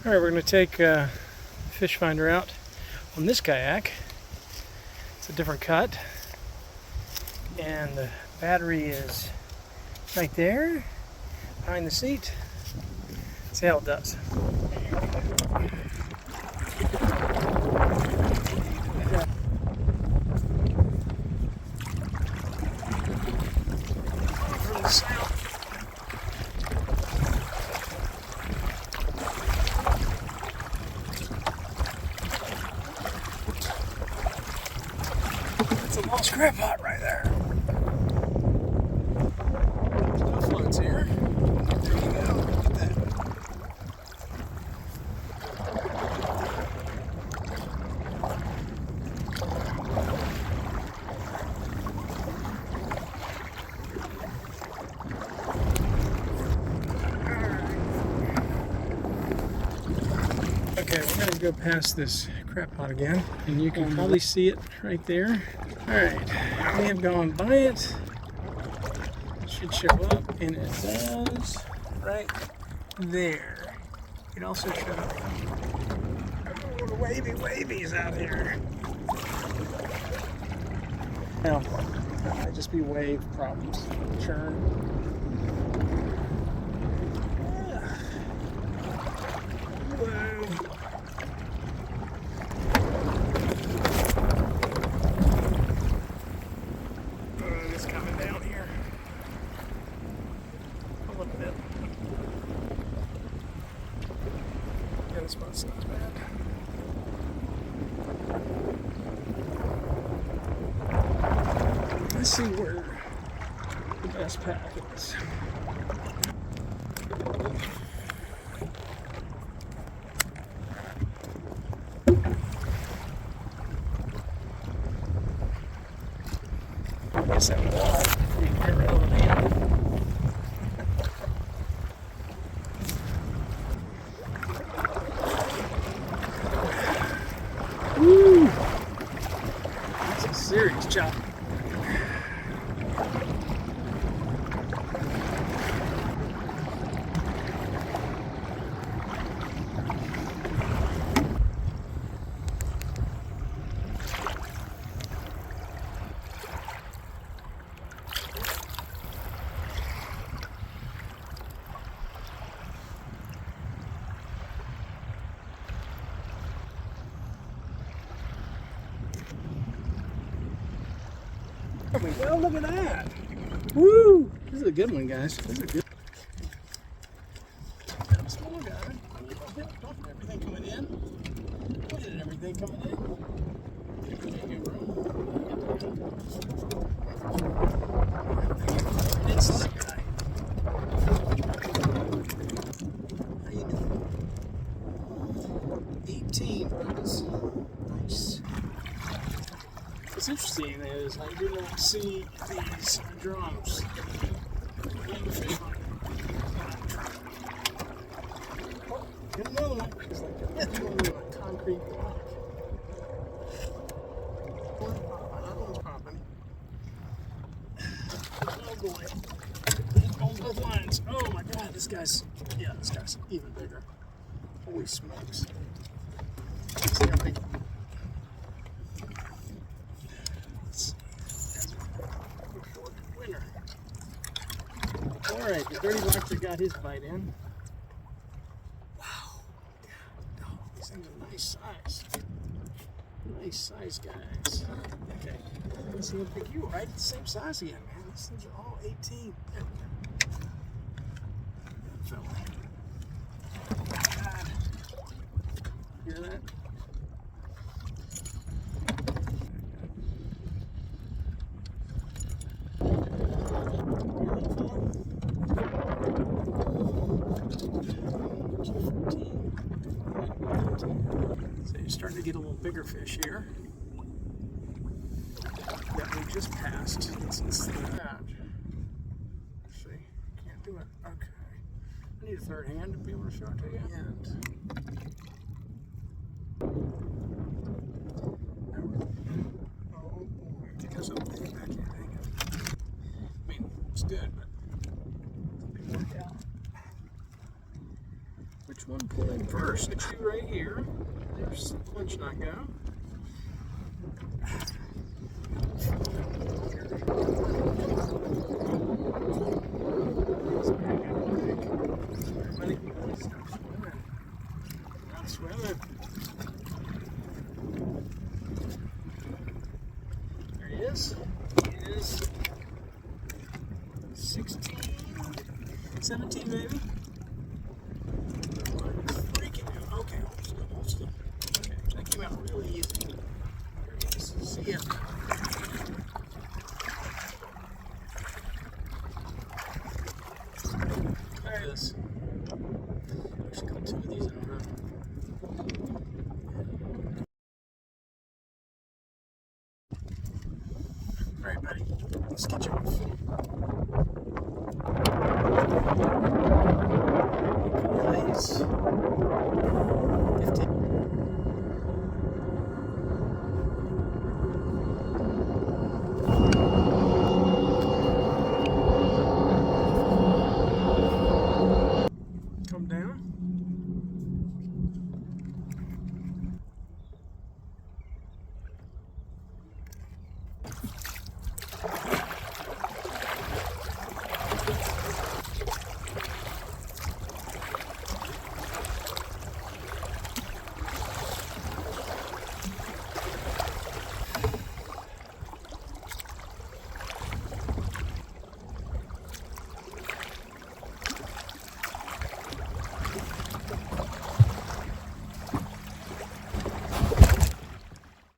Alright, we're going to take fish finder out on this kayak. It's a different cut. And the battery is right there, behind the seat. Let's see how it does. From the south. That's a little scrap pot right there. No floats here. There you go. Look at that. Okay, we're going to go past this crap pot again, and you can probably see it right there. Alright, we have gone by it. It should show up, and it does right there. It also showed up. Oh, the wavies out here. Now, might just be wave problems. Churn. Whoa. It's coming down here a little bit. Yeah, this spot's not bad. Let's see where the best path is. I guess that would be irrelevant. Woo! That's a serious chop. There we go, look at that. Woo! This is a good one, guys. This is a good one. Small guy. Don't hit everything coming in. Don't hit everything coming in. It's this guy. How you doing? 18 bucks. Nice. What's interesting is I do not see these drums in the fish finder. Oh, get another one. It's like a concrete block. Another one's popping. Oh boy. On both lines. Oh my god, this guy's even bigger. Holy smokes. Let's see how big. Alright, the dirty boxer got his bite in. Wow. Oh, these things are nice size. Nice size, guys. Okay. Let's see how big you are. Right at the same size again, man. These things are all 18. There we go. That fella. God. Hear that? So you're starting to get a little bigger fish here that we just passed. Let's see that. Let's see, can't do it. Okay, I need a third hand to be able to show it to you. Oh boy, because of the thing back here. Hang on. I mean, it's good, but it didn't work out. Which Which one pull in first? The two right here. There's the punch knot go. Everybody, stop swimming. Not swimming. There he is. He is 16, 17 maybe. Freaking out. Okay, hold still. Okay, that came out really easy. There he is. See ya. There it is. Actually got two of these in a row. Alright, buddy. Let's get you off. Nice.